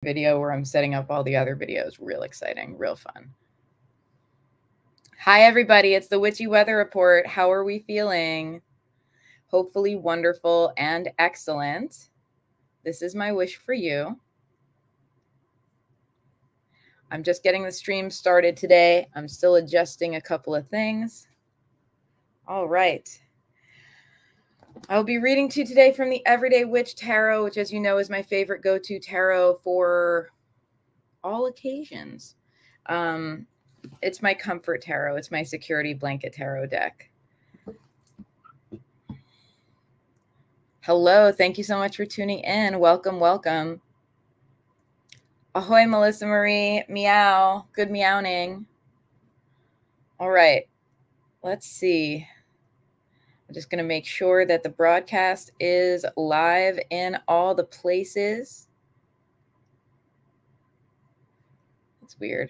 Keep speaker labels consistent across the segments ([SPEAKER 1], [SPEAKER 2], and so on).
[SPEAKER 1] video where I'm setting up all the other videos. Real exciting, real fun. Hi, everybody. It's the Witchy Weather Report. How are we feeling? Hopefully wonderful and excellent. This is my wish for you. I'm just getting the stream started today. I'm still adjusting a couple of things. All right. I'll be reading to you today from the Everyday Witch Tarot, which, as you know, is my favorite go-to tarot for all occasions. It's my comfort tarot. It's my security blanket tarot deck. Hello. Thank you so much for tuning in. Welcome, welcome. Ahoy, Melissa Marie. Meow. Good meowing. All right. Let's see. I'm just going to make sure that the broadcast is live in all the places. That's weird.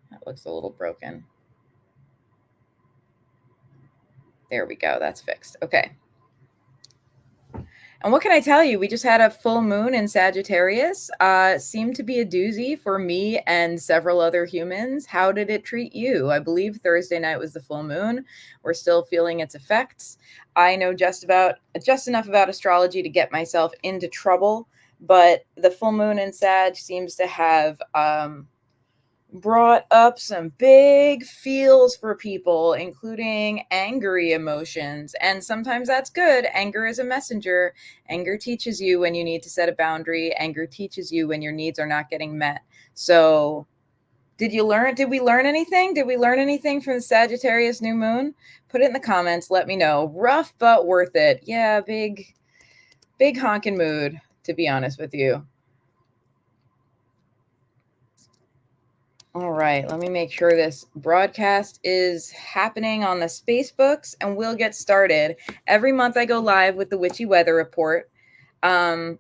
[SPEAKER 1] That looks a little broken. There we go. That's fixed. Okay. And what can I tell you? We just had a full moon in Sagittarius. Seemed to be a doozy for me and several other humans. How did it treat you? I believe Thursday night was the full moon. We're still feeling its effects. I know just enough about astrology to get myself into trouble, but the full moon in Sag seems to have brought up some big feels for people, including angry emotions. And sometimes that's good. Anger is a messenger. Anger teaches you when you need to set a boundary. Anger teaches you when your needs are not getting met. So did we learn anything? Did we learn anything from the Sagittarius new moon? Put it in the comments. Let me know. Rough, but worth it. Yeah, big honkin' mood, to be honest with you. All right, let me make sure this broadcast is happening on the Spacebooks, and we'll get started. Every month I go live with the Witchy Weather Report. And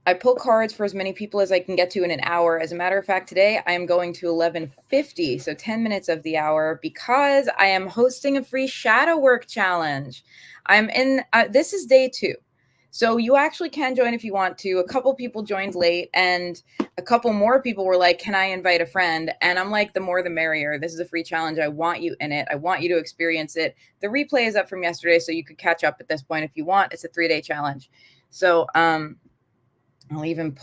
[SPEAKER 1] I pull cards for as many people as I can get to in an hour. As a matter of fact, today I am going to 11:50, so 10 minutes of the hour, because I am hosting a free shadow work challenge. This is day 2. So you actually can join if you want to. A couple people joined late, and a couple more people were like, can I invite a friend? And I'm like, the more the merrier. This is a free challenge. I want you in it. I want you to experience it. The replay is up from yesterday, so you could catch up at this point if you want. It's a 3-day challenge. So I'll even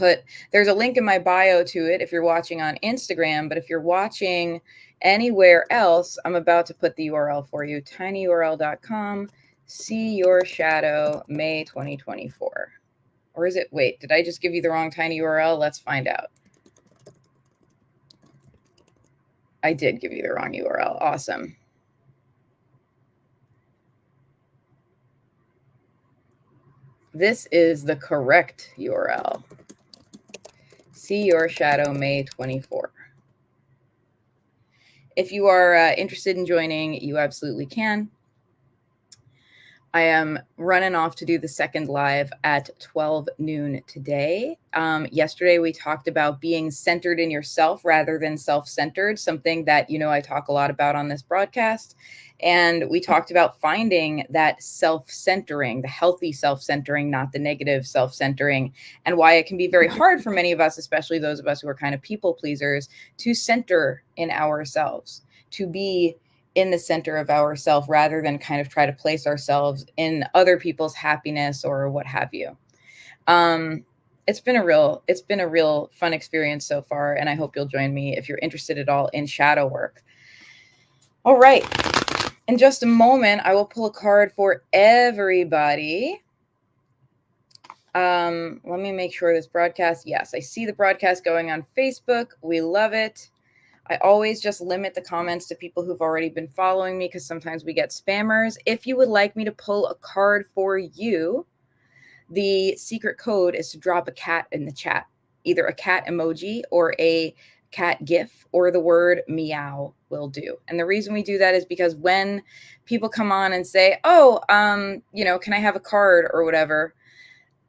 [SPEAKER 1] there's a link in my bio to it if you're watching on Instagram, but if you're watching anywhere else, I'm about to put the URL for you, tinyurl.com. See Your Shadow, May 2024. Or is it, wait, did I just give you the wrong tiny URL? Let's find out. I did give you the wrong URL. Awesome. This is the correct URL. See Your Shadow, May 24. If you are interested in joining, you absolutely can. I am running off to do the second live at 12 noon today. Yesterday, we talked about being centered in yourself rather than self-centered, something that, I talk a lot about on this broadcast. And we talked about finding that self-centering, the healthy self-centering, not the negative self-centering, and why it can be very hard for many of us, especially those of us who are kind of people pleasers, to center in ourselves, to be in the center of ourselves rather than kind of try to place ourselves in other people's happiness or what have you. It's been a real fun experience so far, and I hope you'll join me if you're interested at all in shadow work. All right. In just a moment, I will pull a card for everybody. Let me make sure this broadcast. Yes, I see the broadcast going on Facebook. We love it. I always just limit the comments to people who've already been following me, because sometimes we get spammers. If you would like me to pull a card for you, the secret code is to drop a cat in the chat, either a cat emoji or a cat gif, or the word meow will do. And the reason we do that is because when people come on and say, can I have a card or whatever,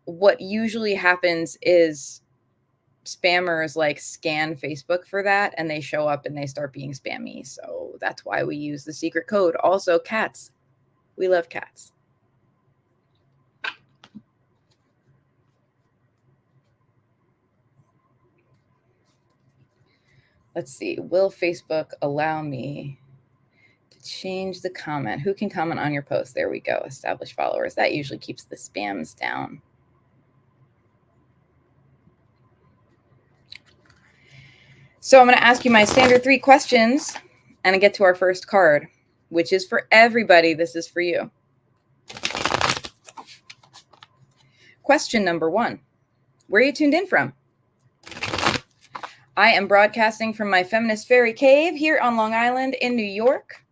[SPEAKER 1] what usually happens is spammers like scan Facebook for that, and they show up and they start being spammy. So that's why we use the secret code. Also, cats. We love cats. Let's see. Will Facebook allow me to change the comment? Who can comment on your post? There we go. Establish followers. That usually keeps the spams down. So I'm going to ask you my standard 3 questions and I get to our first card, which is for everybody. This is for you. Question number 1. Where are you tuned in from? I am broadcasting from my feminist fairy cave here on Long Island in New York.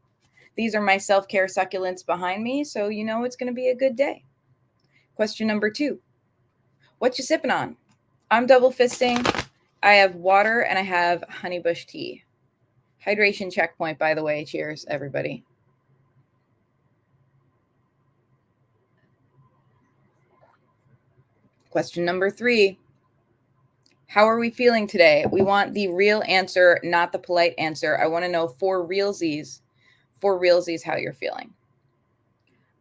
[SPEAKER 1] These are my self-care succulents behind me, so you know it's going to be a good day. Question number 2. What you sipping on? I'm double fisting. I have water and I have honeybush tea. Hydration checkpoint, by the way. Cheers, everybody. Question number 3. How are we feeling today? We want the real answer, not the polite answer. I want to know for realsies, how you're feeling.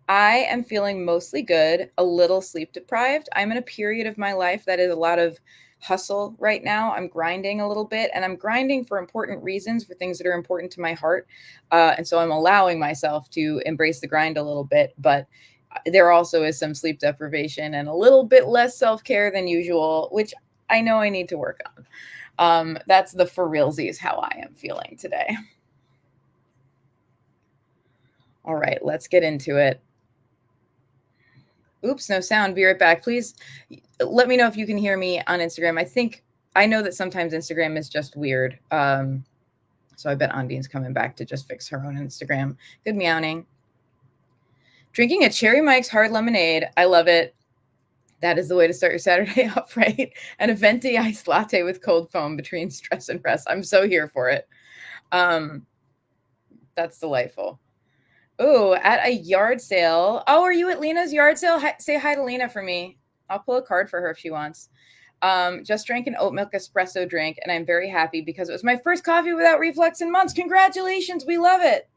[SPEAKER 1] I am feeling mostly good, a little sleep deprived. I'm in a period of my life that is a lot of hustle right now. I'm grinding a little bit, and I'm grinding for important reasons, for things that are important to my heart. And so I'm allowing myself to embrace the grind a little bit, but there also is some sleep deprivation and a little bit less self-care than usual, which I know I need to work on. That's the for realsies how I am feeling today. All right, let's get into it. Oops, no sound. Be right back. Please let me know if you can hear me on Instagram. I know that sometimes Instagram is just weird. So I bet Ondine's coming back to just fix her own Instagram. Good meowing. Drinking a Cherry Mike's hard lemonade. I love it. That is the way to start your Saturday off, right? And a venti iced latte with cold foam between stress and rest. I'm so here for it. That's delightful. Oh, at a yard sale. Oh, are you at Lena's yard sale? Say hi to Lena for me. I'll pull a card for her if she wants. Just drank an oat milk espresso drink, and I'm very happy because it was my first coffee without reflux in months. Congratulations. We love it.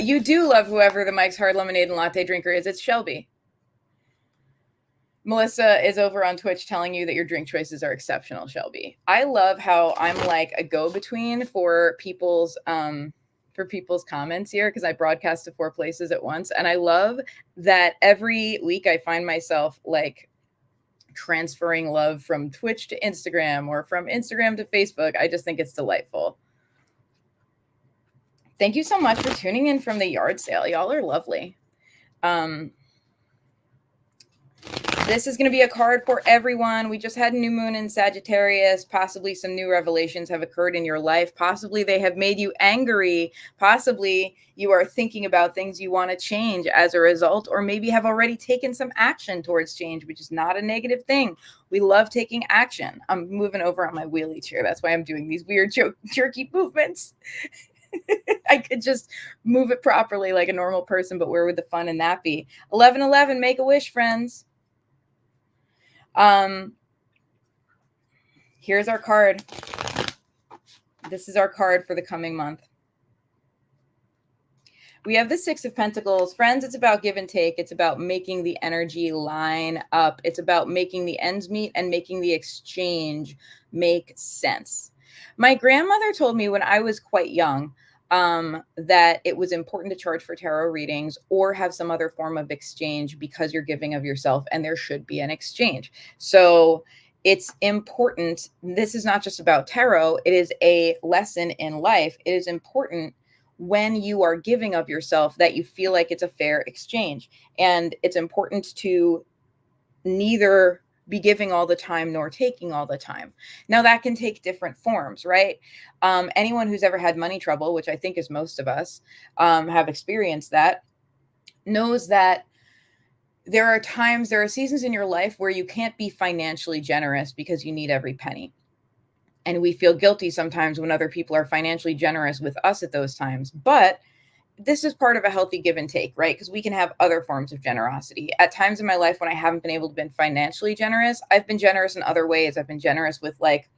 [SPEAKER 1] You do love whoever the Mike's Hard Lemonade and Latte drinker is. It's Shelby. Melissa is over on Twitch telling you that your drink choices are exceptional, Shelby. I love how I'm like a go-between for people's comments here because I broadcast to 4 places at once. And I love that every week I find myself like transferring love from Twitch to Instagram or from Instagram to Facebook. I just think it's delightful. Thank you so much for tuning in from the yard sale. Y'all are lovely. This is going to be a card for everyone. We just had a new moon in Sagittarius. Possibly some new revelations have occurred in your life. Possibly they have made you angry. Possibly you are thinking about things you want to change as a result, or maybe have already taken some action towards change, which is not a negative thing. We love taking action. I'm moving over on my wheelie chair. That's why I'm doing these weird jerky movements. I could just move it properly like a normal person, but where would the fun in that be? 1111, make a wish, friends. Here's our card. This is our card for the coming month. We have the 6 of Pentacles. Friends, it's about give and take. It's about making the energy line up. It's about making the ends meet and making the exchange make sense. My grandmother told me when I was quite young that it was important to charge for tarot readings or have some other form of exchange because you're giving of yourself and there should be an exchange. So it's important. This is not just about tarot. It is a lesson in life. It is important when you are giving of yourself that you feel like it's a fair exchange. And it's important to neither be giving all the time nor taking all the time. Now that can take different forms, right? Anyone who's ever had money trouble, which I think is most of us, have experienced that, knows that there are seasons in your life where you can't be financially generous because you need every penny. And we feel guilty sometimes when other people are financially generous with us at those times. But this is part of a healthy give and take, right? Because we can have other forms of generosity. At times in my life when I haven't been able to be financially generous, I've been generous in other ways. I've been generous with like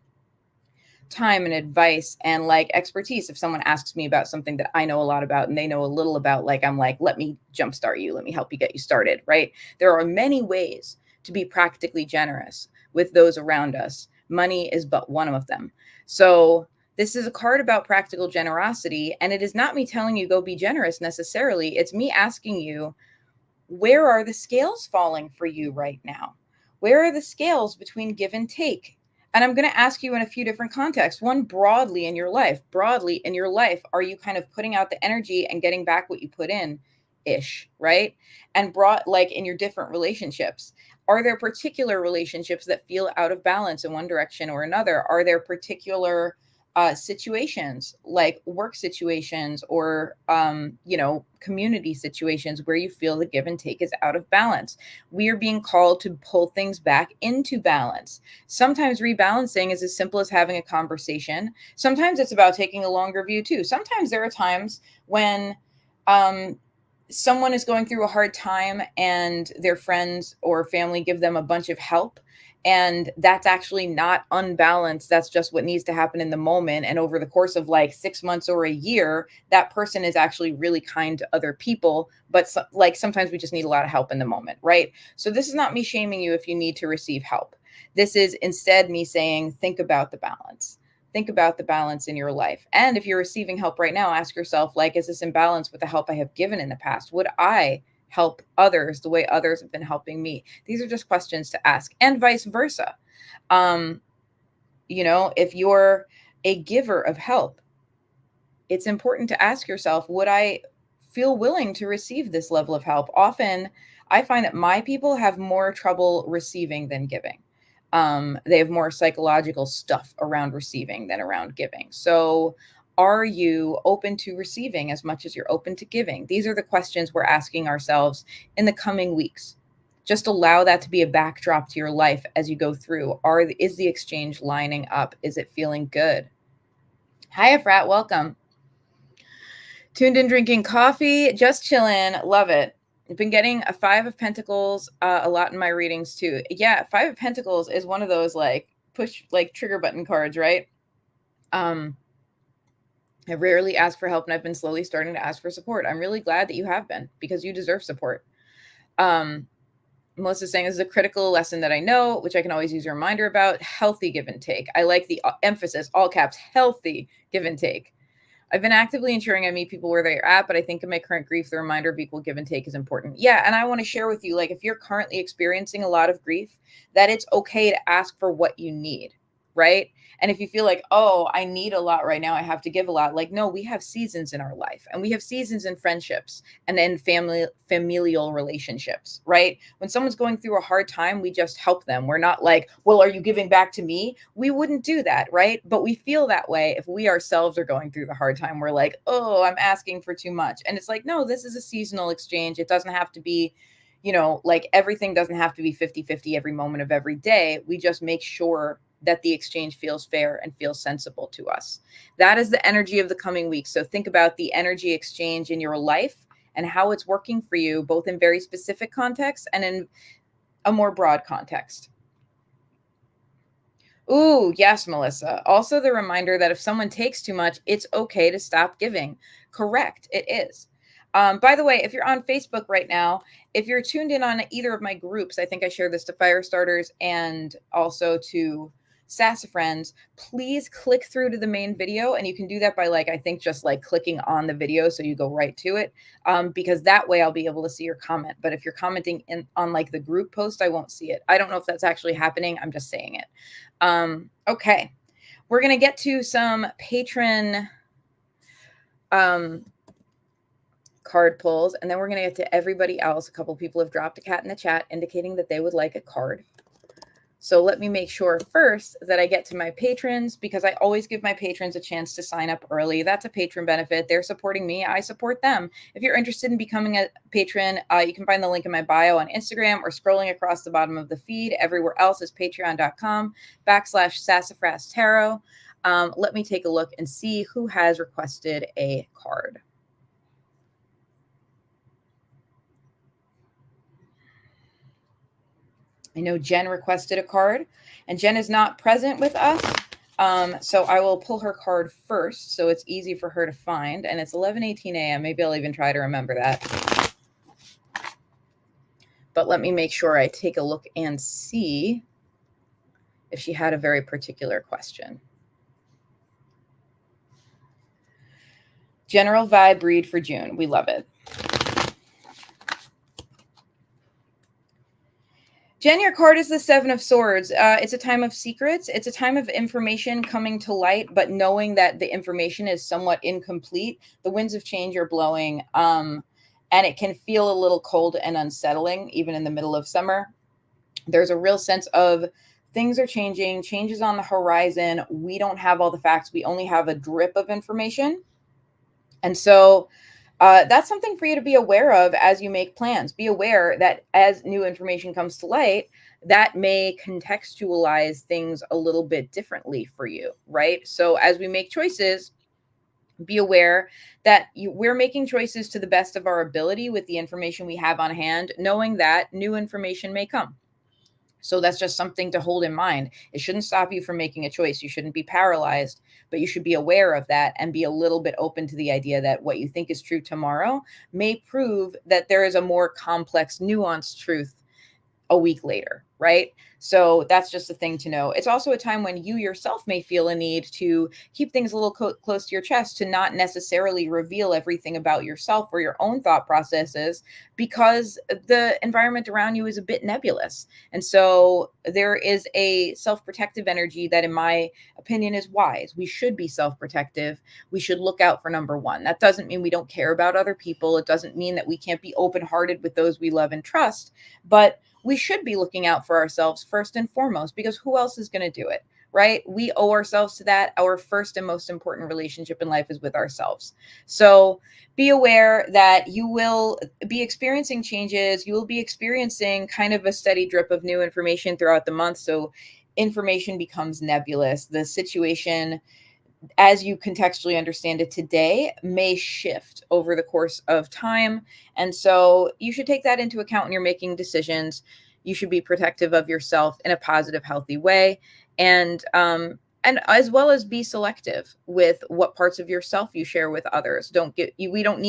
[SPEAKER 1] time and advice and like expertise. If someone asks me about something that I know a lot about and they know a little about, like, I'm like, let me jumpstart you. Let me help you get you started, right? There are many ways to be practically generous with those around us. Money is but one of them. So this is a card about practical generosity, and it is not me telling you go be generous necessarily. It's me asking you, where are the scales falling for you right now? Where are the scales between give and take? And I'm going to ask you in a few different contexts. One, broadly in your life. Broadly in your life, are you kind of putting out the energy and getting back what you put in ish, right? And like in your different relationships. Are there particular relationships that feel out of balance in one direction or another? Are there particular situations like work situations or community situations where you feel the give and take is out of balance? We are being called to pull things back into balance. Sometimes rebalancing is as simple as having a conversation. Sometimes it's about taking a longer view too. Sometimes there are times when someone is going through a hard time and their friends or family give them a bunch of help, and that's actually not unbalanced. That's just what needs to happen in the moment. And over the course of like 6 months or a year, that person is actually really kind to other people. But sometimes we just need a lot of help in the moment, right? So this is not me shaming you if you need to receive help. This is instead me saying, think about the balance. Think about the balance in your life. And if you're receiving help right now, ask yourself, like, is this in balance with the help I have given in the past? Would I help others the way others have been helping me? These are just questions to ask, and vice versa. If you're a giver of help, it's important to ask yourself, would I feel willing to receive this level of help? Often I find that my people have more trouble receiving than giving. They have more psychological stuff around receiving than around giving. So are you open to receiving as much as you're open to giving? These are the questions we're asking ourselves in the coming weeks. Just allow that to be a backdrop to your life as you go through. Is the exchange lining up? Is it feeling good? Hi, Efrat. Welcome. Tuned in, drinking coffee, just chilling. Love it. I've been getting a 5 of Pentacles a lot in my readings too. Yeah, 5 of Pentacles is one of those like push, like trigger button cards, right? I rarely ask for help, and I've been slowly starting to ask for support. I'm really glad that you have been, because you deserve support. Melissa's saying, this is a critical lesson that I know, which I can always use a reminder about. Healthy give and take. I like the emphasis, all caps, healthy give and take. I've been actively ensuring I meet people where they're at, but I think in my current grief, the reminder of equal give and take is important. Yeah, and I want to share with you, like, if you're currently experiencing a lot of grief, that it's okay to ask for what you need, right? And if you feel like, oh, I need a lot right now, I have to give a lot. Like, no, we have seasons in our life, and we have seasons in friendships and in familial relationships, right? When someone's going through a hard time, we just help them. We're not like, well, are you giving back to me? We wouldn't do that, right? But we feel that way if we ourselves are going through the hard time. We're like, oh, I'm asking for too much. And it's like, no, this is a seasonal exchange. It doesn't have to be, like everything doesn't have to be 50-50 every moment of every day. We just make sure that the exchange feels fair and feels sensible to us. That is the energy of the coming weeks. So think about the energy exchange in your life and how it's working for you, both in very specific contexts and in a more broad context. Ooh, yes, Melissa. Also, the reminder that if someone takes too much, it's okay to stop giving. Correct, it is. By the way, if you're on Facebook right now, if you're tuned in on either of my groups, I think I share this to fire starters and also to sassafrans, please click through to the main video. And you can do that by just clicking on the video so you go right to it, because that way I'll be able to see your comment. But if you're commenting on the group post, I won't see it. I don't know if that's actually happening. I'm just saying it. Okay. We're going to get to some patron card pulls, and then we're going to get to everybody else. A couple people have dropped a cat in the chat indicating that they would like a card. So let me make sure first that I get to my patrons, because I always give my patrons a chance to sign up early. That's a patron benefit. They're supporting me. I support them. If you're interested in becoming a patron, you can find the link in my bio on Instagram or scrolling across the bottom of the feed. Everywhere else is patreon.com/sassafrastarot. Let me take a look and see who has requested a card. I know Jen requested a card, and Jen is not present with us. So I will pull her card first so it's easy for her to find. And it's 11:18 a.m. Maybe I'll even try to remember that. But let me make sure I take a look and see if she had a very particular question. General vibe read for June. We love it. Jen, your card is the Seven of Swords. It's a time of secrets. It's a time of information coming to light, but knowing that the information is somewhat incomplete. The winds of change are blowing, and it can feel a little cold and unsettling, even in the middle of summer. There's a real sense of things are changing, changes on the horizon. We don't have all the facts. We only have a drip of information. And so that's something for you to be aware of as you make plans. Be aware that as new information comes to light, that may contextualize things a little bit differently for you, right? So as we make choices, be aware that we're making choices to the best of our ability with the information we have on hand, knowing that new information may come. So that's just something to hold in mind. It shouldn't stop you from making a choice. You shouldn't be paralyzed, but you should be aware of that and be a little bit open to the idea that what you think is true tomorrow may prove that there is a more complex, nuanced truth a week later, right? So that's just a thing to know. It's also a time when you yourself may feel a need to keep things a little close to your chest, to not necessarily reveal everything about yourself or your own thought processes, because the environment around you is a bit nebulous. And so there is a self-protective energy that, in my opinion, is wise. We should be self-protective. We should look out for number one. That doesn't mean we don't care about other people. It doesn't mean that we can't be open-hearted with those we love and trust, but we should be looking out for ourselves first and foremost, because who else is going to do it, right? We owe ourselves to that. Our first and most important relationship in life is with ourselves. So be aware that you will be experiencing changes. You will be experiencing kind of a steady drip of new information throughout the month. So information becomes nebulous. The situation, as you contextually understand it today, may shift over the course of time. And so you should take that into account when you're making decisions. You should be protective of yourself in a positive, healthy way. And as well as be selective with what parts of yourself you share with others. We don't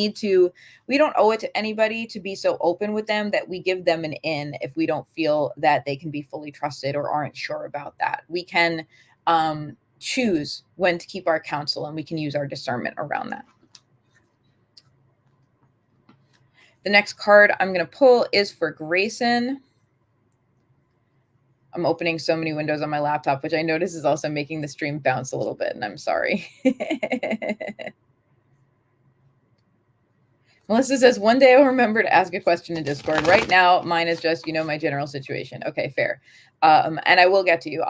[SPEAKER 1] owe it to anybody to be so open with them that we give them an in if we don't feel that they can be fully trusted or aren't sure about that. We can, choose when to keep our counsel, and we can use our discernment around that. The next card I'm going to pull is for Grayson. I'm opening so many windows on my laptop, which I notice is also making the stream bounce a little bit, and I'm sorry. Melissa says, one day I'll remember to ask a question in Discord. Right now, mine is just, my general situation. Okay, fair. And I will get to you.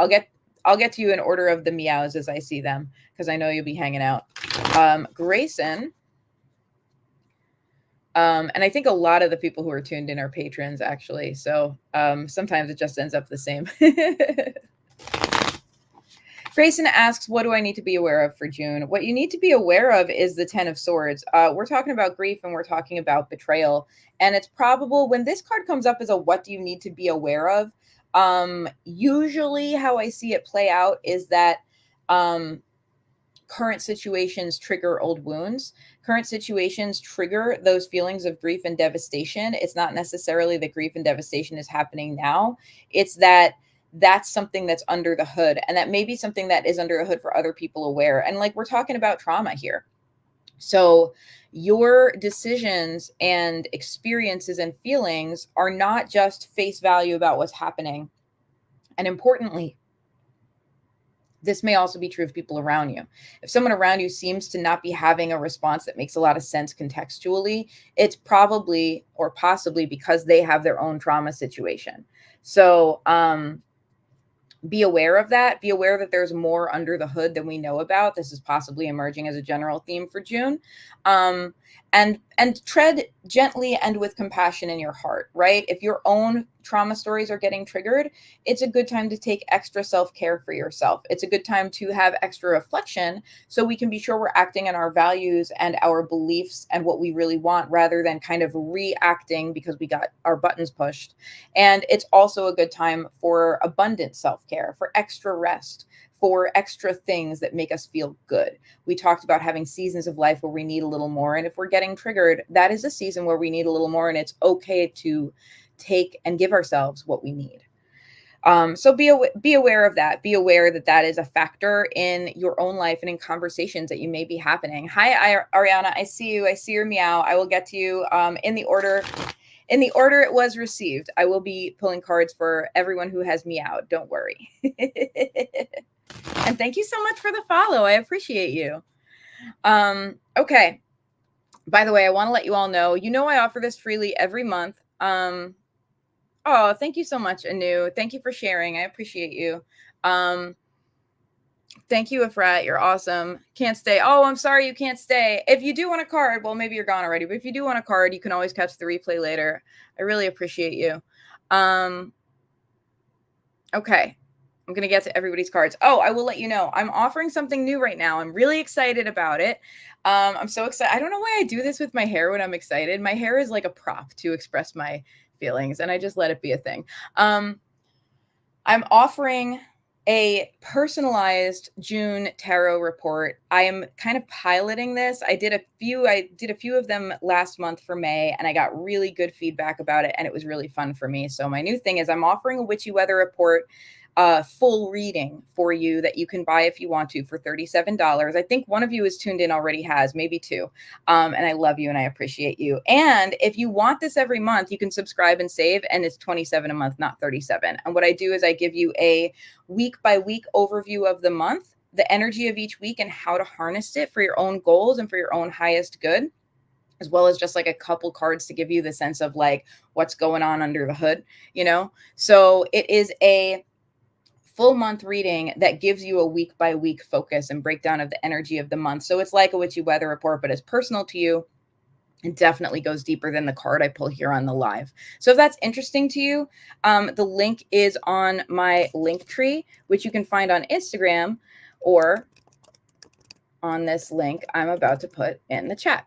[SPEAKER 1] I'll get to you in order of the meows as I see them, because I know you'll be hanging out. Grayson. And I think a lot of the people who are tuned in are patrons, actually. So sometimes it just ends up the same. Grayson asks, what do I need to be aware of for June? What you need to be aware of is the Ten of Swords. We're talking about grief, and we're talking about betrayal. And it's probable when this card comes up as a what do you need to be aware of, usually how I see it play out is that current situations trigger old wounds. Current situations trigger those feelings of grief and devastation. It's not necessarily that grief and devastation is happening now. It's that that's something that's under the hood, and that may be something that is under the hood for other people aware. And like, we're talking about trauma here. So your decisions and experiences and feelings are not just face value about what's happening. And importantly, this may also be true of people around you. If someone around you seems to not be having a response that makes a lot of sense contextually, it's probably or possibly because they have their own trauma situation. So be aware of that. Be aware that there's more under the hood than we know about. This is possibly emerging as a general theme for June. And tread gently and with compassion in your heart, right? If your own trauma stories are getting triggered, it's a good time to take extra self-care for yourself. It's a good time to have extra reflection so we can be sure we're acting on our values and our beliefs and what we really want, rather than kind of reacting because we got our buttons pushed. And it's also a good time for abundant self-care, for extra rest, for extra things that make us feel good. We talked about having seasons of life where we need a little more. And if we're getting triggered, that is a season where we need a little more. And it's okay to take and give ourselves what we need. So be aware of that. Be aware that that is a factor in your own life and in conversations that you may be happening. Hi, Ariana. I see you. I see your meow. I will get to you in the order it was received. I will be pulling cards for everyone who has meowed. Don't worry. And thank you so much for the follow. I appreciate you. Okay. By the way, I want to let you all know, I offer this freely every month. Oh, thank you so much, Anu. Thank you for sharing. I appreciate you. Thank you, Efrat. You're awesome. Can't stay. Oh, I'm sorry you can't stay. If you do want a card, well, maybe you're gone already, but if you do want a card, you can always catch the replay later. I really appreciate you. Okay. I'm going to get to everybody's cards. Oh, I will let you know. I'm offering something new right now. I'm really excited about it. I'm so excited. I don't know why I do this with my hair when I'm excited. My hair is like a prop to express my feelings, and I just let it be a thing. I'm offering a personalized June tarot report. I am kind of piloting this. I did a few of them last month for May, and I got really good feedback about it, and it was really fun for me. So my new thing is I'm offering a Witchy Weather Report full reading for you that you can buy if you want to for $37. I think one of you is tuned in already, has maybe two. And I love you and I appreciate you. And if you want this every month, you can subscribe and save, and it's $27 a month, not $37. And what I do is I give you a week by week overview of the month, the energy of each week, and how to harness it for your own goals and for your own highest good, as well as just like a couple cards to give you the sense of like what's going on under the hood, So it is a full month reading that gives you a week by week focus and breakdown of the energy of the month. So it's like a Witchy Weather Report, but it's personal to you. It definitely goes deeper than the card I pull here on the live. So if that's interesting to you, the link is on my link tree, which you can find on Instagram or on this link I'm about to put in the chat.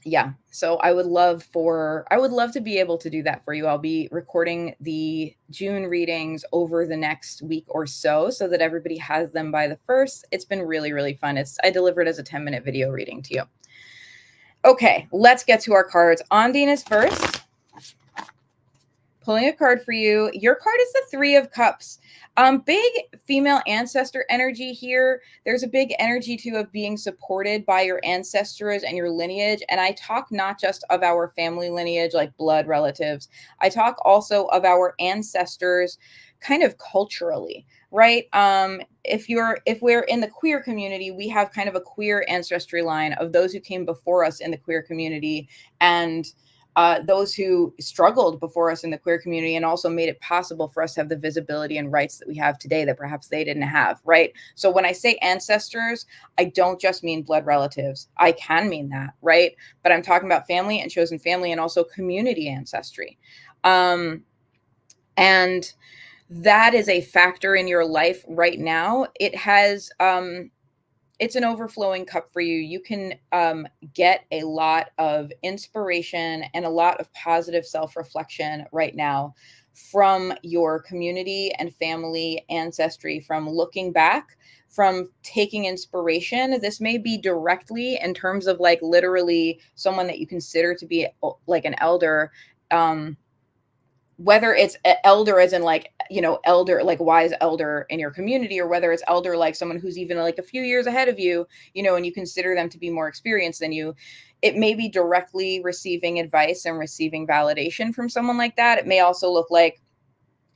[SPEAKER 1] Yeah, so I would love to be able to do that for you. I'll be recording the June readings over the next week or so that everybody has them by the 1st. It's been really, really fun. I delivered as a 10-minute video reading to you. Okay, let's get to our cards. Ondine is first. Pulling a card for you. Your card is the Three of Cups. Big female ancestor energy here. There's a big energy too of being supported by your ancestors and your lineage. And I talk not just of our family lineage, like blood relatives. I talk also of our ancestors kind of culturally, right? If we're in the queer community, we have kind of a queer ancestry line of those who came before us in the queer community, and those who struggled before us in the queer community and also made it possible for us to have the visibility and rights that we have today that perhaps they didn't have, right? So when I say ancestors, I don't just mean blood relatives. I can mean that, right? But I'm talking about family and chosen family and also community ancestry. And that is a factor in your life right now. It has it's an overflowing cup for you. You can get a lot of inspiration and a lot of positive self-reflection right now from your community and family ancestry, from looking back, from taking inspiration. This may be directly in terms of like literally someone that you consider to be like an elder, whether it's elder as in like, elder, like wise elder in your community, or whether it's elder like someone who's even like a few years ahead of you, and you consider them to be more experienced than you. It may be directly receiving advice and receiving validation from someone like that. It may also look like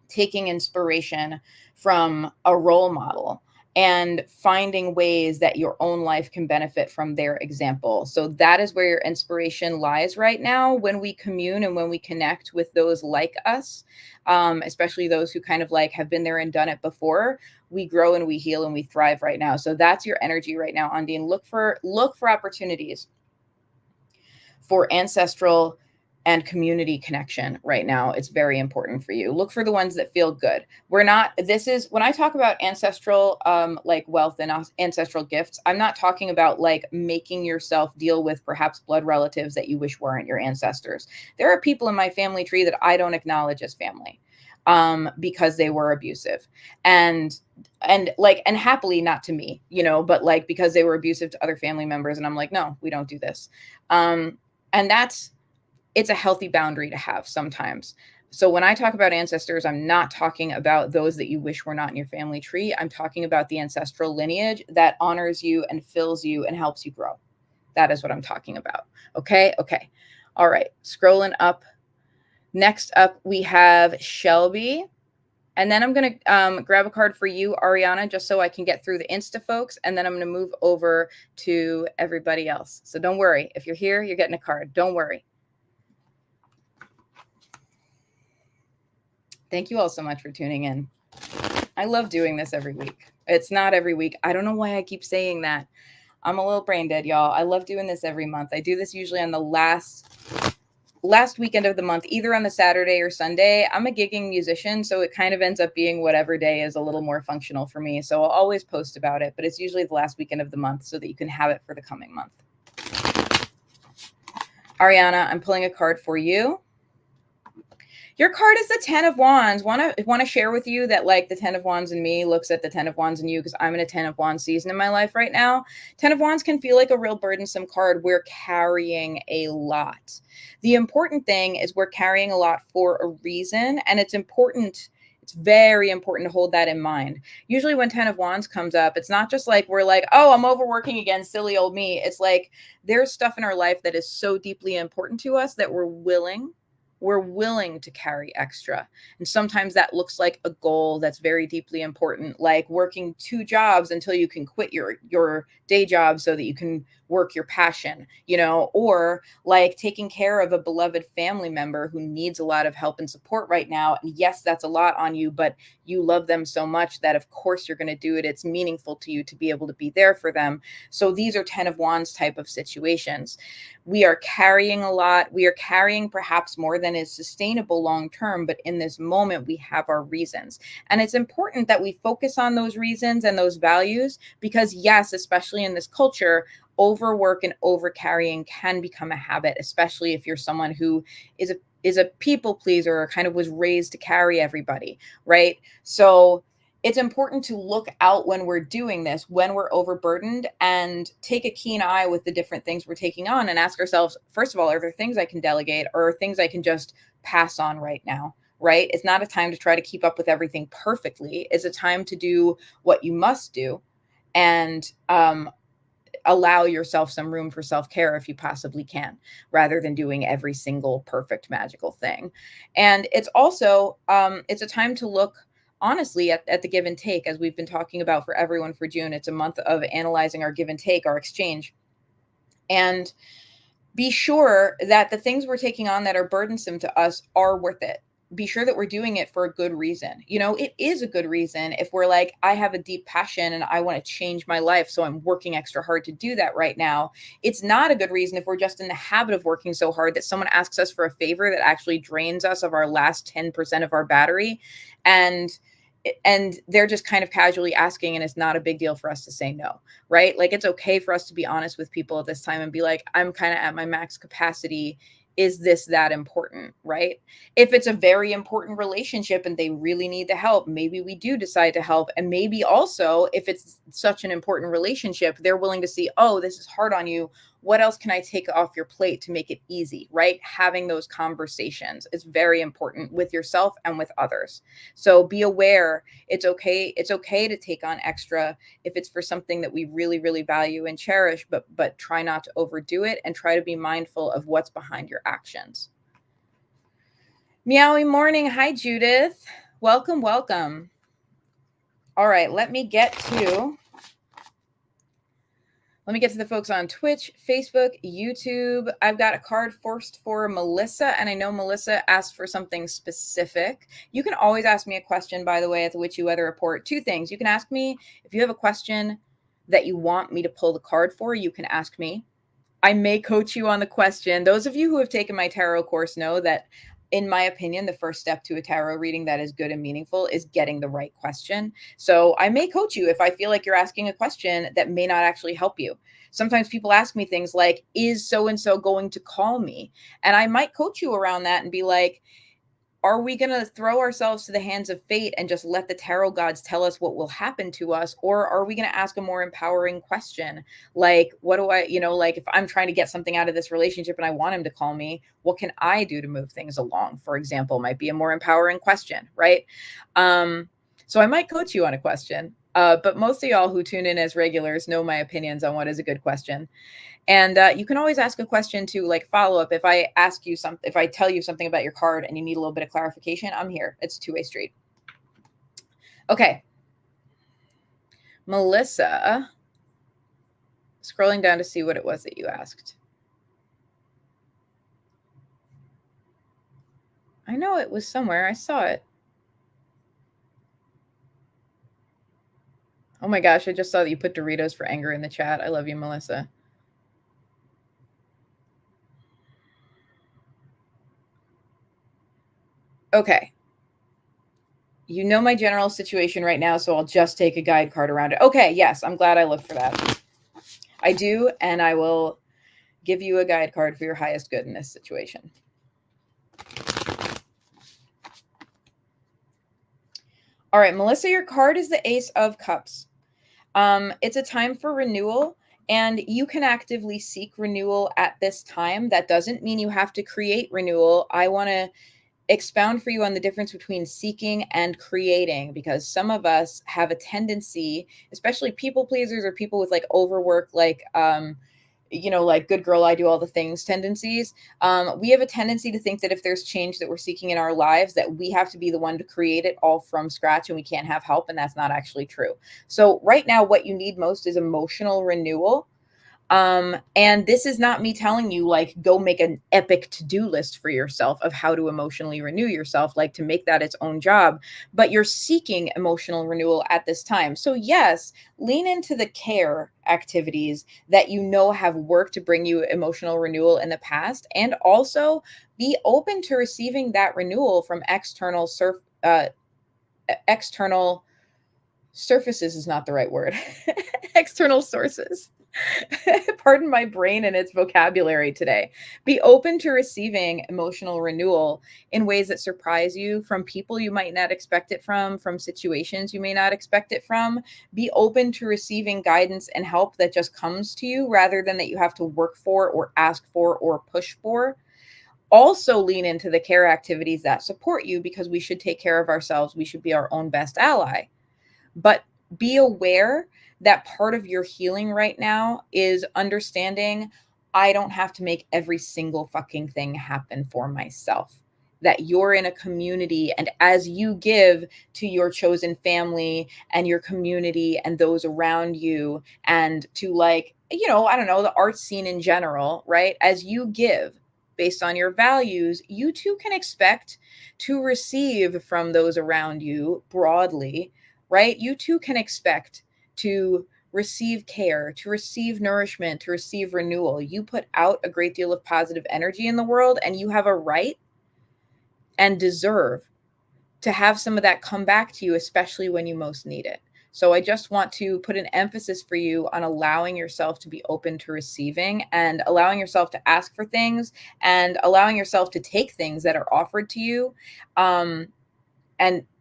[SPEAKER 1] taking inspiration from a role model and finding ways that your own life can benefit from their example. So that is where your inspiration lies right now when we commune and when we connect with those like us, especially those who kind of like have been there and done it before. We grow and we heal and we thrive right now. So that's your energy right now, Ondine. Look for opportunities for ancestral and community connection right now. It's very important for you. Look for the ones that feel good. When I talk about ancestral like wealth and ancestral gifts, I'm not talking about like making yourself deal with perhaps blood relatives that you wish weren't your ancestors. There are people in my family tree that I don't acknowledge as family because they were abusive and happily not to me, but like because they were abusive to other family members. And I'm like, no, we don't do this. And that's it's a healthy boundary to have sometimes. So when I talk about ancestors, I'm not talking about those that you wish were not in your family tree. I'm talking about the ancestral lineage that honors you and fills you and helps you grow. That is what I'm talking about. Okay. Okay. All right. Scrolling up. Next up, we have Shelby. And then I'm going to grab a card for you, Ariana, just so I can get through the Insta folks. And then I'm going to move over to everybody else. So don't worry. If you're here, you're getting a card. Don't worry. Thank you all so much for tuning in. I love doing this every week. It's not every week. I don't know why I keep saying that. I'm a little brain dead, y'all. I love doing this every month. I do this usually on the last weekend of the month, either on the Saturday or Sunday. I'm a gigging musician, so it kind of ends up being whatever day is a little more functional for me. So I'll always post about it, but it's usually the last weekend of the month so that you can have it for the coming month. Ariana, I'm pulling a card for you. Your card is the 10 of Wands. Want to share with you that, like, the 10 of Wands in me looks at the 10 of Wands in you, because I'm in a 10 of Wands season in my life right now. 10 of Wands can feel like a real burdensome card. We're carrying a lot. The important thing is we're carrying a lot for a reason, and it's important. It's very important to hold that in mind. Usually when 10 of Wands comes up, it's not just like we're like, oh, I'm overworking again, silly old me. It's like there's stuff in our life that is so deeply important to us that we're willing to carry extra. And sometimes that looks like a goal that's very deeply important, like working 2 jobs until you can quit your day job so that you can work your passion, or like taking care of a beloved family member who needs a lot of help and support right now. And yes, that's a lot on you, but you love them so much that of course you're going to do it. It's meaningful to you to be able to be there for them. So these are 10 of Wands type of situations. We are carrying a lot. We are carrying perhaps more than is sustainable long term, but in this moment, we have our reasons. And it's important that we focus on those reasons and those values, because yes, especially in this culture, overwork and over carrying can become a habit, especially if you're someone who is a people pleaser or kind of was raised to carry everybody, right? So it's important to look out when we're doing this, when we're overburdened, and take a keen eye with the different things we're taking on and ask ourselves, first of all, are there things I can delegate, or things I can just pass on right now? Right? It's not a time to try to keep up with everything perfectly. It's a time to do what you must do, and allow yourself some room for self-care if you possibly can, rather than doing every single perfect magical thing. And it's also it's a time to look honestly at the give and take, as we've been talking about for everyone for June. It's a month of analyzing our give and take, our exchange, and be sure that the things we're taking on that are burdensome to us are worth it. Be sure that we're doing it for a good reason. It is a good reason if we're like, I have a deep passion and I want to change my life, so I'm working extra hard to do that right now. It's not a good reason if we're just in the habit of working so hard that someone asks us for a favor that actually drains us of our last 10% of our battery, and they're just kind of casually asking, and it's not a big deal for us to say no, right? Like, it's okay for us to be honest with people at this time and be like, I'm kind of at my max capacity. Is this that important, right? If it's a very important relationship and they really need the help, maybe we do decide to help. And maybe also, if it's such an important relationship, they're willing to see, oh, this is hard on you. What else can I take off your plate to make it easy, right? Having those conversations is very important with yourself and with others. So be aware, it's okay. It's okay to take on extra if it's for something that we really, really value and cherish, but try not to overdo it, and try to be mindful of what's behind your actions. Meowy morning. Hi, Judith. Welcome, welcome. All right, let me get to the folks on Twitch, Facebook, YouTube. I've got a card first for Melissa, and I know Melissa asked for something specific. You can always ask me a question, by the way, at the Witchy Weather Report. 2 things. You can ask me if you have a question that you want me to pull the card for. You can ask me. I may coach you on the question. Those of you who have taken my tarot course know that, in my opinion, the first step to a tarot reading that is good and meaningful is getting the right question. So I may coach you if I feel like you're asking a question that may not actually help you. Sometimes people ask me things like, is so-and-so going to call me? And I might coach you around that and be like, are we going to throw ourselves to the hands of fate and just let the tarot gods tell us what will happen to us? Or are we going to ask a more empowering question? Like, what do I, like if I'm trying to get something out of this relationship and I want him to call me, what can I do to move things along? For example, might be a more empowering question, right? So I might coach you on a question. But most of y'all who tune in as regulars know my opinions on what is a good question. And you can always ask a question to like follow up. If I ask you something, if I tell you something about your card and you need a little bit of clarification, I'm here. It's a two-way street. Okay. Melissa, scrolling down to see what it was that you asked. I know it was somewhere. I saw it. Oh my gosh, I just saw that you put Doritos for anger in the chat. I love you, Melissa. Okay. You know my general situation right now, so I'll just take a guide card around it. Okay, yes, I'm glad I looked for that. I do, and I will give you a guide card for your highest good in this situation. All right, Melissa, your card is the Ace of Cups. It's a time for renewal, and you can actively seek renewal at this time. That doesn't mean you have to create renewal. I want to expound for you on the difference between seeking and creating, because some of us have a tendency, especially people pleasers or people with like overwork, like like good girl, I do all the things tendencies. We have a tendency to think that if there's change that we're seeking in our lives, that we have to be the one to create it all from scratch and we can't have help. And that's not actually true. So right now, what you need most is emotional renewal. And this is not me telling you like go make an epic to-do list for yourself of how to emotionally renew yourself, like to make that its own job, but you're seeking emotional renewal at this time. So yes, lean into the care activities that you know have worked to bring you emotional renewal in the past, and also be open to receiving that renewal from external surfaces is not the right word. External sources. Pardon my brain and its vocabulary today. Be open to receiving emotional renewal in ways that surprise you, from people you might not expect it from situations you may not expect it from. Be open to receiving guidance and help that just comes to you rather than that you have to work for or ask for or push for. Also lean into the care activities that support you, because we should take care of ourselves. We should be our own best ally. But be aware that part of your healing right now is understanding I don't have to make every single fucking thing happen for myself. That you're in a community, and as you give to your chosen family and your community and those around you, and to like, I don't know, the art scene in general, right? As you give based on your values, you too can expect to receive from those around you broadly, right? You too can expect to receive care, to receive nourishment, to receive renewal. You put out a great deal of positive energy in the world, and you have a right and deserve to have some of that come back to you, especially when you most need it. So I just want to put an emphasis for you on allowing yourself to be open to receiving, and allowing yourself to ask for things, and allowing yourself to take things that are offered to you.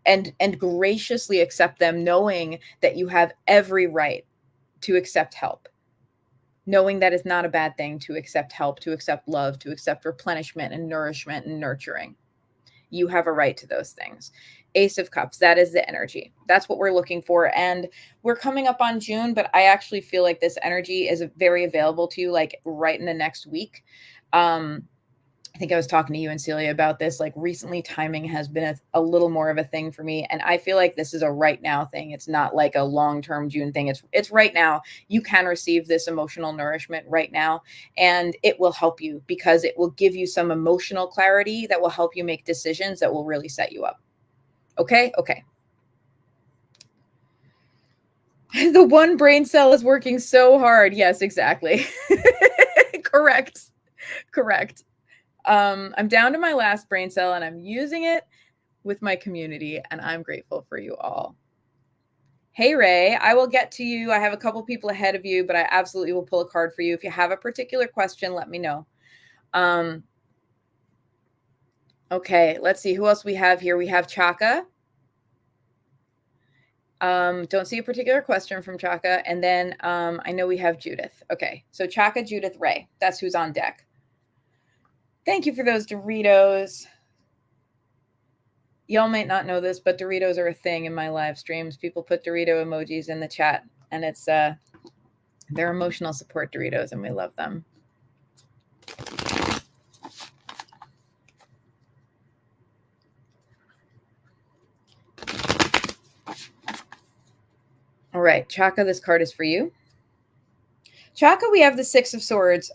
[SPEAKER 1] And graciously accept them, knowing that you have every right to accept help, knowing that it's not a bad thing to accept help, to accept love, to accept replenishment and nourishment and nurturing. You have a right to those things. Ace of Cups, that is the energy. That's what we're looking for. And we're coming up on June, but I actually feel like this energy is very available to you, like right in the next week. I think I was talking to you and Celia about this. Like recently, timing has been a little more of a thing for me. And I feel like this is a right now thing. It's not like a long-term June thing. It's right now. You can receive this emotional nourishment right now, and it will help you, because it will give you some emotional clarity that will help you make decisions that will really set you up. Okay? Okay. The one brain cell is working so hard. Yes, exactly. Correct. Correct. I'm down to my last brain cell, and I'm using it with my community, and I'm grateful for you all. Hey, Ray, I will get to you. I have a couple people ahead of you, but I absolutely will pull a card for you. If you have a particular question, let me know. Okay, let's see who else we have here. We have Chaka. Don't see a particular question from Chaka. And then I know we have Judith. Okay, so Chaka, Judith, Ray. That's who's on deck. Thank you for those Doritos. Y'all might not know this, but Doritos are a thing in my live streams. People put Dorito emojis in the chat, and it's they're emotional support Doritos, and we love them. All right, Chaka, this card is for you. Chaka, we have the Six of Swords.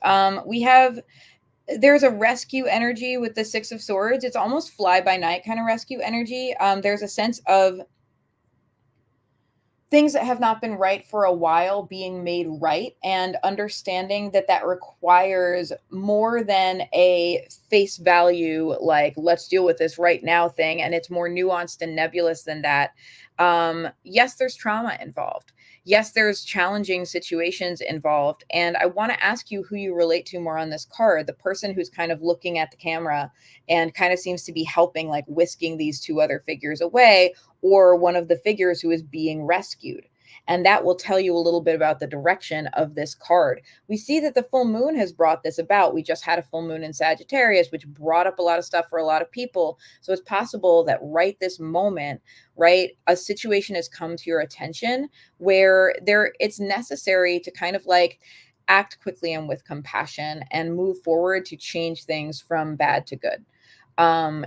[SPEAKER 1] There's a rescue energy with the Six of Swords. It's almost fly by night kind of rescue energy. There's a sense of things that have not been right for a while being made right, and understanding that that requires more than a face value, like, let's deal with this right now thing. And it's more nuanced and nebulous than that. Yes, there's trauma involved. Yes, there's challenging situations involved. And I want to ask you who you relate to more on this card. The person who's kind of looking at the camera and kind of seems to be helping, like whisking these two other figures away, or one of the figures who is being rescued. And that will tell you a little bit about the direction of this card. We see that the full moon has brought this about. We just had a full moon in Sagittarius, which brought up a lot of stuff for a lot of people. So it's possible that right this moment, right, a situation has come to your attention where it's necessary to kind of like act quickly and with compassion and move forward to change things from bad to good.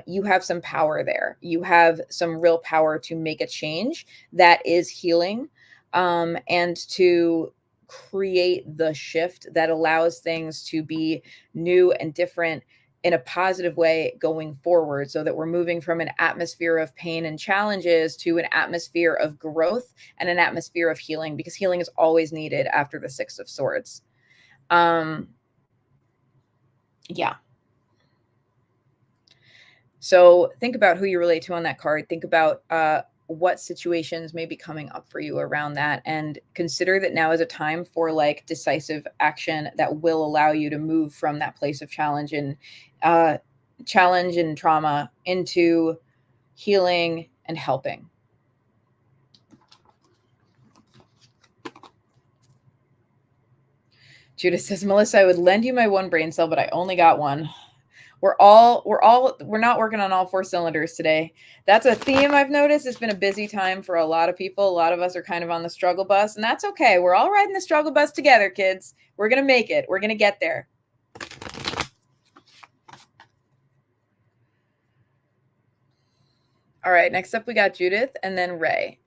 [SPEAKER 1] You have some power there. You have some real power to make a change that is healing, and to create the shift that allows things to be new and different in a positive way going forward, so that we're moving from an atmosphere of pain and challenges to an atmosphere of growth and an atmosphere of healing, because healing is always needed after the Six of Swords. Yeah. So think about who you relate to on that card. Think about what situations may be coming up for you around that, and consider that now is a time for like decisive action that will allow you to move from that place of challenge and trauma into healing and helping. Judith says, Melissa, I would lend you my one brain cell, but I only got one. We're not working on all four cylinders today. That's a theme I've noticed. It's been a busy time for a lot of people. A lot of us are kind of on the struggle bus, and that's okay. We're all riding the struggle bus together, kids. We're going to make it. We're going to get there. All right, next up we got Judith and then Ray.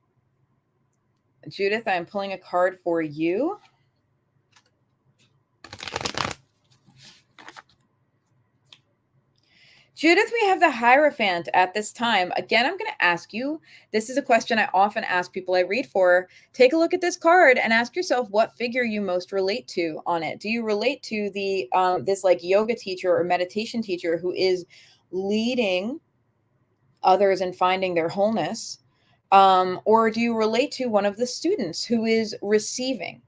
[SPEAKER 1] Judith, I'm pulling a card for you. Judith, we have the Hierophant at this time. Again, I'm going to ask you, this is a question I often ask people I read for. Take a look at this card and ask yourself what figure you most relate to on it. Do you relate to the this like yoga teacher or meditation teacher who is leading others in finding their wholeness? Or do you relate to one of the students who is receiving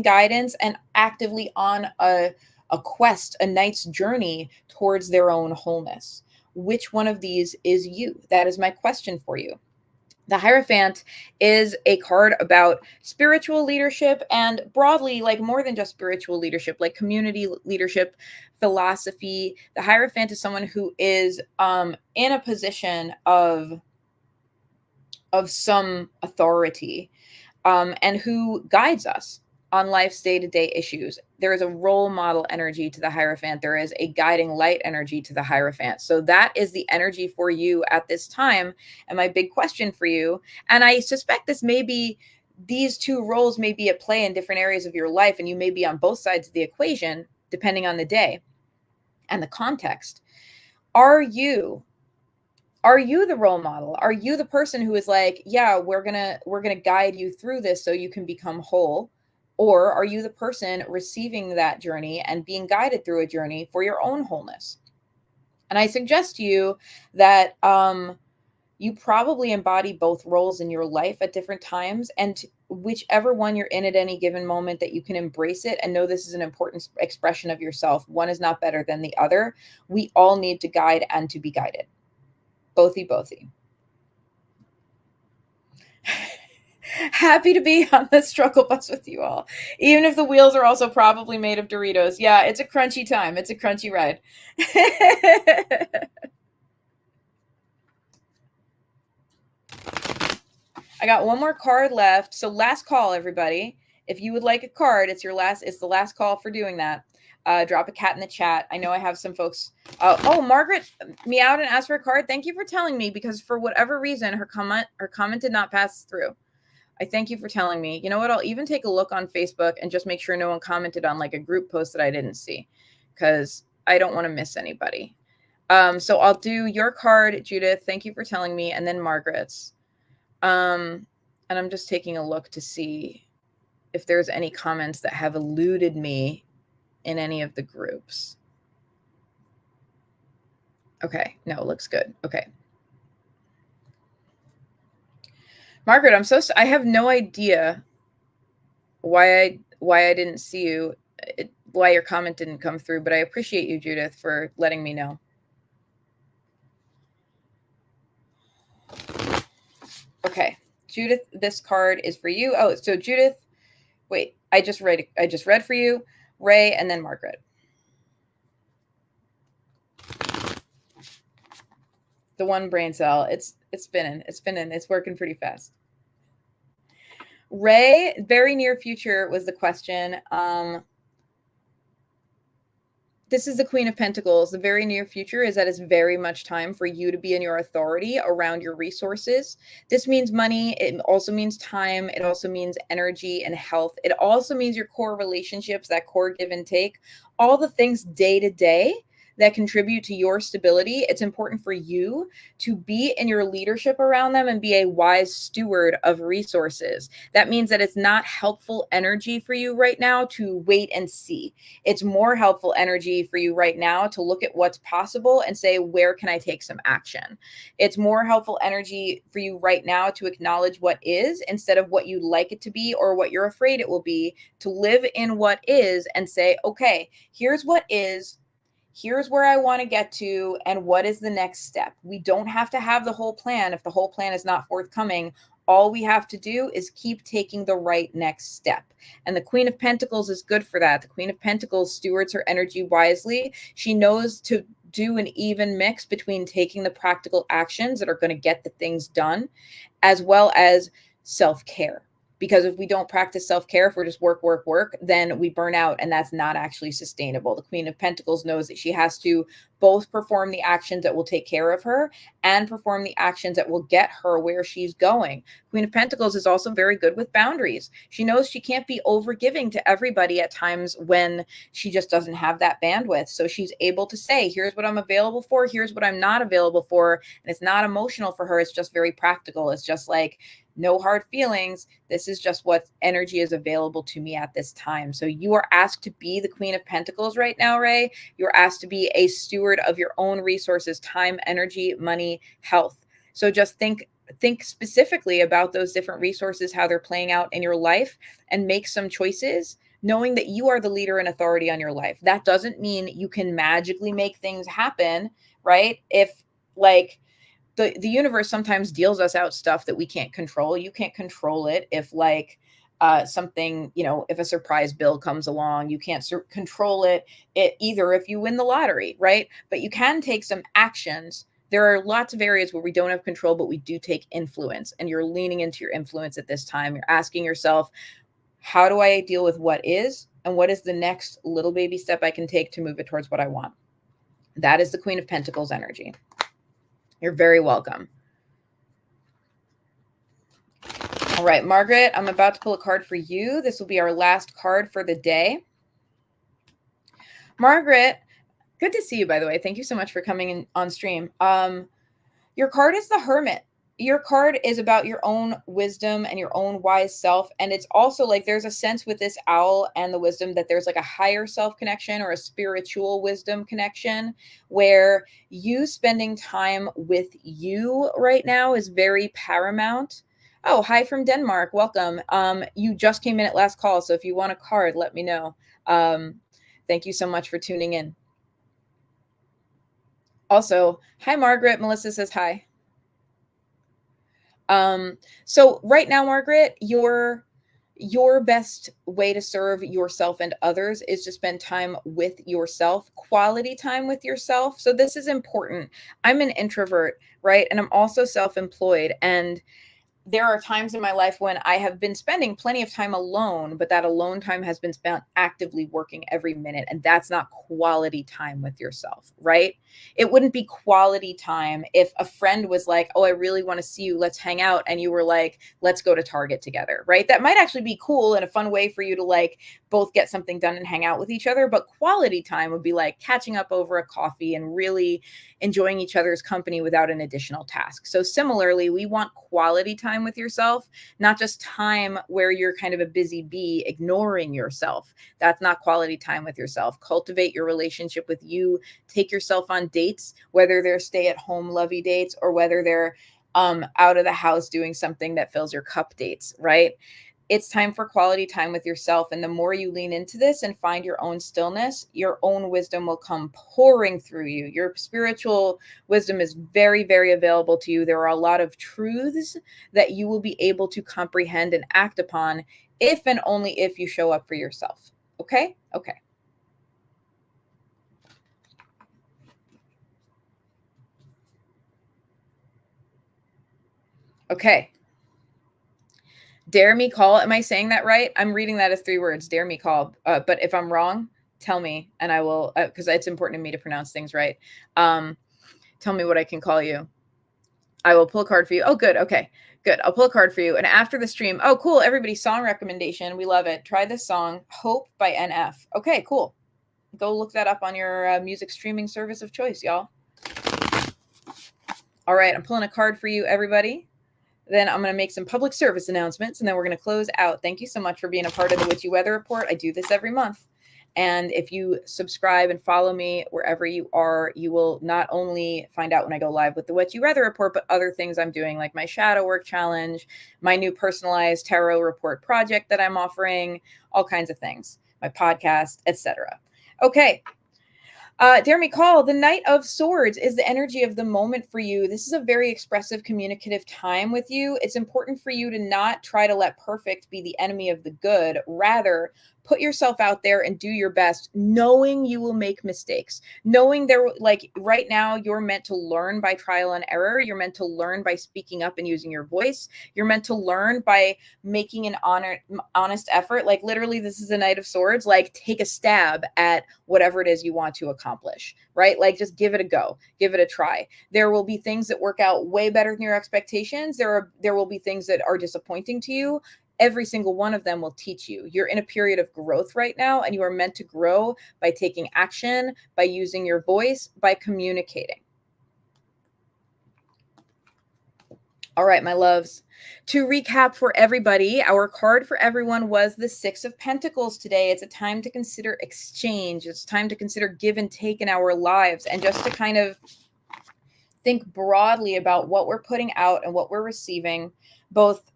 [SPEAKER 1] guidance and actively on a quest, a night's journey towards their own wholeness? Which one of these is you? That is my question for you. The Hierophant is a card about spiritual leadership, and broadly, like more than just spiritual leadership, like community leadership, philosophy. The Hierophant is someone who is in a position of some authority, and who guides us on life's day-to-day issues. There is a role model energy to the Hierophant. There is a guiding light energy to the Hierophant. So that is the energy for you at this time. And my big question for you, and I suspect these two roles may be at play in different areas of your life, and you may be on both sides of the equation, depending on the day and the context. Are you the role model? Are you the person who is like, yeah, we're gonna guide you through this so you can become whole? Or are you the person receiving that journey and being guided through a journey for your own wholeness? And I suggest to you that you probably embody both roles in your life at different times, and whichever one you're in at any given moment, that you can embrace it and know this is an important expression of yourself. One is not better than the other. We all need to guide and to be guided. Bothy. Happy to be on the struggle bus with you all, even if the wheels are also probably made of Doritos. Yeah, it's a crunchy time. It's a crunchy ride. I got one more card left. So last call, everybody. If you would like a card, it's the last call for doing that. Drop a cat in the chat. I know I have some folks. Margaret meowed and asked for a card. Thank you for telling me, because for whatever reason, her comment did not pass through. I thank you for telling me. You know what? I'll even take a look on Facebook and just make sure no one commented on like a group post that I didn't see, because I don't want to miss anybody. So I'll do your card, Judith. Thank you for telling me, and then Margaret's. And I'm just taking a look to see if there's any comments that have eluded me in any of the groups. Okay, no, it looks good. Okay. Margaret, I have no idea why I didn't see you, why your comment didn't come through, but I appreciate you, Judith, for letting me know. Okay, Judith, this card is for you. Oh, so Judith, wait, I just read for you, Ray, and then Margaret. The one brain cell, it's spinning, it's working pretty fast. Ray, very near future was the question. This is the Queen of Pentacles. The very near future is that it's very much time for you to be in your authority around your resources. This means money. It also means time. It also means energy and health. It also means your core relationships, that core give and take, all the things day to day that contribute to your stability. It's important for you to be in your leadership around them and be a wise steward of resources. That means that it's not helpful energy for you right now to wait and see. It's more helpful energy for you right now to look at what's possible and say, where can I take some action? It's more helpful energy for you right now to acknowledge what is instead of what you'd like it to be or what you're afraid it will be, to live in what is and say, okay, here's what is. Here's where I want to get to, and what is the next step? We don't have to have the whole plan. If the whole plan is not forthcoming, all we have to do is keep taking the right next step. And the Queen of Pentacles is good for that. The Queen of Pentacles stewards her energy wisely. She knows to do an even mix between taking the practical actions that are going to get the things done, as well as self-care. Because if we don't practice self-care, if we're just work, then we burn out, and that's not actually sustainable. The Queen of Pentacles knows that she has to both perform the actions that will take care of her and perform the actions that will get her where she's going. Queen of Pentacles is also very good with boundaries. She knows she can't be overgiving to everybody at times when she just doesn't have that bandwidth. So she's able to say, here's what I'm available for, here's what I'm not available for. And it's not emotional for her. It's just very practical. It's just like, no hard feelings. This is just what energy is available to me at this time. So you are asked to be the Queen of Pentacles right now, Ray. You're asked to be a steward of your own resources, time, energy, money, health. So just think specifically about those different resources, how they're playing out in your life, and make some choices, knowing that you are the leader and authority on your life. That doesn't mean you can magically make things happen, right? If like, the universe sometimes deals us out stuff that we can't control. You can't control it. If like something, if a surprise bill comes along, you can't control it either if you win the lottery, right? But you can take some actions. There are lots of areas where we don't have control, but we do take influence, and you're leaning into your influence at this time. You're asking yourself, how do I deal with what is, and what is the next little baby step I can take to move it towards what I want? That is the Queen of Pentacles energy. You're very welcome. All right, Margaret, I'm about to pull a card for you. This will be our last card for the day. Margaret, good to see you, by the way. Thank you so much for coming in on stream. Your card is the Hermit. your card is about your own wisdom and your own wise self. And it's also like there's a sense with this owl and the wisdom that there's like a higher self connection or a spiritual wisdom connection where you spending time with you right now is very paramount. Oh, hi from Denmark. Welcome. You just came in at last call. So if you want a card, let me know. Thank you so much for tuning in. Also, hi, Margaret. Melissa says hi. So right now, Margaret, your best way to serve yourself and others is to spend time with yourself, quality time with yourself. So this is important. I'm an introvert, right? And I'm also self-employed. And there are times in my life when I have been spending plenty of time alone, but that alone time has been spent actively working every minute. And that's not quality time with yourself, right? It wouldn't be quality time if a friend was like, oh, I really want to see you. Let's hang out. And you were like, let's go to Target together, right? That might actually be cool and a fun way for you to like both get something done and hang out with each other. But quality time would be like catching up over a coffee and really enjoying each other's company without an additional task. So similarly, we want quality time with yourself, not just time where you're kind of a busy bee ignoring yourself. That's not quality time with yourself. Cultivate your relationship with you. Take yourself on dates, whether they're stay-at-home lovey dates or whether they're out of the house doing something that fills your cup dates, right? It's time for quality time with yourself. And the more you lean into this and find your own stillness, your own wisdom will come pouring through you. Your spiritual wisdom is very, very available to you. There are a lot of truths that you will be able to comprehend and act upon if and only if you show up for yourself. Okay? Okay. Okay. Dare me call. Am I saying that right? I'm reading that as 3 words. Dare me call. But if I'm wrong, tell me and I will, because it's important to me to pronounce things right. Tell me what I can call you. I will pull a card for you. Oh, good. Okay, good. I'll pull a card for you. And after the stream, oh, cool. Everybody, song recommendation. We love it. Try this song, Hope by NF. Okay, cool. Go look that up on your music streaming service of choice, y'all. All right, I'm pulling a card for you, everybody. Then I'm going to make some public service announcements, and then we're going to close out. Thank you so much for being a part of the Witchy Weather Report. I do this every month. And if you subscribe and follow me wherever you are, you will not only find out when I go live with the Witchy Weather Report, but other things I'm doing, like my shadow work challenge, my new personalized tarot report project that I'm offering, all kinds of things, my podcast, etc. Okay. Dare me call, the Knight of Swords is the energy of the moment for you. This is a very expressive, communicative time with you. It's important for you to not try to let perfect be the enemy of the good. Rather, put yourself out there and do your best, knowing you will make mistakes. Knowing there, like right now, you're meant to learn by trial and error. You're meant to learn by speaking up and using your voice. You're meant to learn by making an honest effort. Like literally, this is a Knight of Swords. Like take a stab at whatever it is you want to accomplish, right? Like just give it a go, give it a try. There will be things that work out way better than your expectations. There will be things that are disappointing to you. Every single one of them will teach you. You're in a period of growth right now, and you are meant to grow by taking action, by using your voice, by communicating. All right, my loves. To recap for everybody, our card for everyone was the Six of Pentacles today. It's a time to consider exchange. It's time to consider give and take in our lives, and just to kind of think broadly about what we're putting out and what we're receiving, both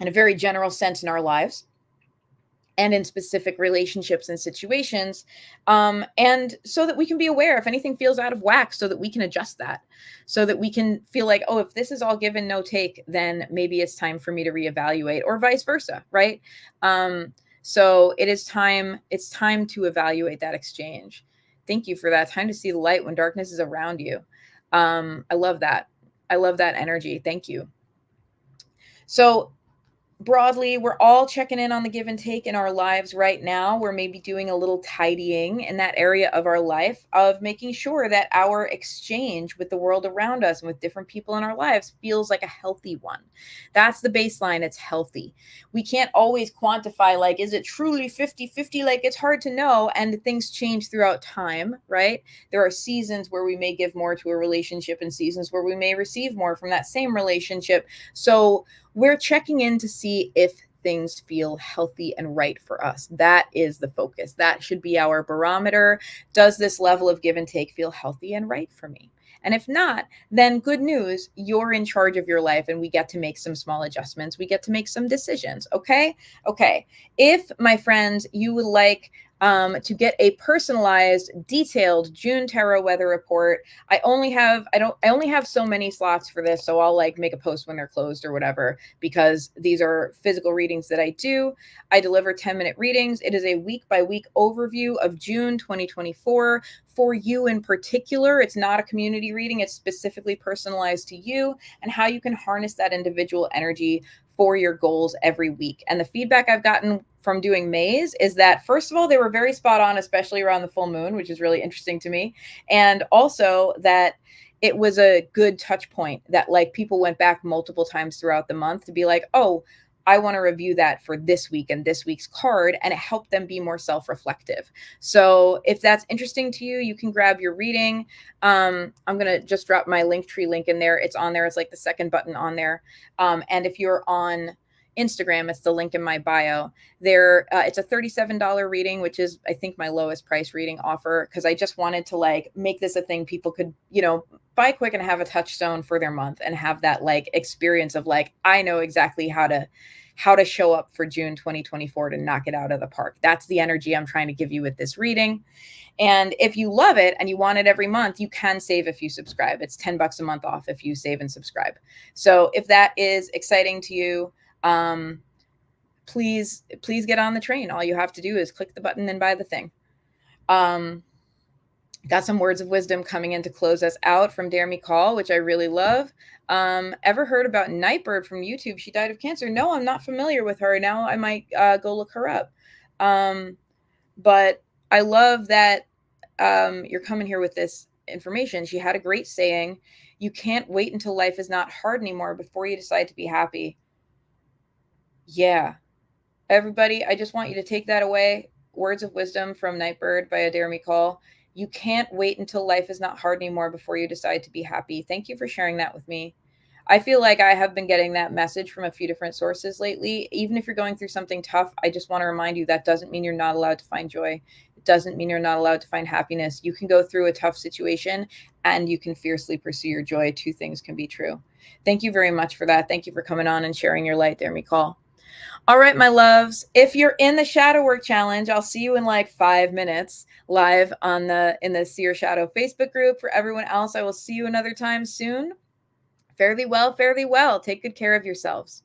[SPEAKER 1] in a very general sense in our lives and in specific relationships and situations, and so that we can be aware if anything feels out of whack, so that we can adjust that, so that we can feel like, oh, if this is all give and no take, then maybe it's time for me to reevaluate, or vice versa, right? So it's time to evaluate that exchange. Thank you for that. Time to see the light when darkness is around you. I love that. I love that energy. Thank you. So broadly, we're all checking in on the give and take in our lives right now. We're maybe doing a little tidying in that area of our life of making sure that our exchange with the world around us and with different people in our lives feels like a healthy one. That's the baseline. It's healthy. We can't always quantify, like, is it truly 50-50? Like, it's hard to know. And things change throughout time, right? There are seasons where we may give more to a relationship and seasons where we may receive more from that same relationship. So, we're checking in to see if things feel healthy and right for us. That is the focus. That should be our barometer. Does this level of give and take feel healthy and right for me? And if not, then good news, you're in charge of your life and we get to make some small adjustments. We get to make some decisions. Okay. Okay. If, my friends, you would like to get a personalized, detailed June tarot weather report, I only have so many slots for this, so I'll like make a post when they're closed or whatever, because these are physical readings that I do. I deliver 10-minute readings. It is a week by week overview of June 2024 for you in particular. It's not a community reading. It's specifically personalized to you and how you can harness that individual energy for your goals every week. And the feedback I've gotten from doing May's is that, first of all, they were very spot on, especially around the full moon, which is really interesting to me. And also that it was a good touch point, that like people went back multiple times throughout the month to be like, oh, I want to review that for this week and this week's card, and it helped them be more self-reflective. So if that's interesting to you, you can grab your reading. I'm going to just drop my Linktree link in there. It's on there. It's like the second button on there. And if you're on Instagram, it's the link in my bio. There, it's a $37 reading, which is, I think, my lowest price reading offer, because I just wanted to like make this a thing people could, buy quick and have a touchstone for their month and have that like experience of like, I know exactly how to show up for June 2024 to knock it out of the park. That's the energy I'm trying to give you with this reading. And if you love it and you want it every month, you can save if you subscribe. It's $10 a month off if you save and subscribe. So if that is exciting to you, please get on the train. All you have to do is click the button and buy the thing. Got some words of wisdom coming in to close us out from Dare Me Call, which I really love. Ever heard about Nightbird from YouTube? She died of cancer. No, I'm not familiar with her. Now I might go look her up. But I love that you're coming here with this information. She had a great saying: you can't wait until life is not hard anymore before you decide to be happy. Yeah. Everybody, I just want you to take that away. Words of wisdom from Nightbird by Dare Me Call. You can't wait until life is not hard anymore before you decide to be happy. Thank you for sharing that with me. I feel like I have been getting that message from a few different sources lately. Even if you're going through something tough, I just want to remind you that doesn't mean you're not allowed to find joy. It doesn't mean you're not allowed to find happiness. You can go through a tough situation and you can fiercely pursue your joy. Two things can be true. Thank you very much for that. Thank you for coming on and sharing your light, Dare Me Call. All right, my loves. If you're in the Shadow Work Challenge, I'll see you in like 5 minutes live in the See Your Shadow Facebook group. For everyone else, I will see you another time soon. Fare thee well, fare thee well. Take good care of yourselves.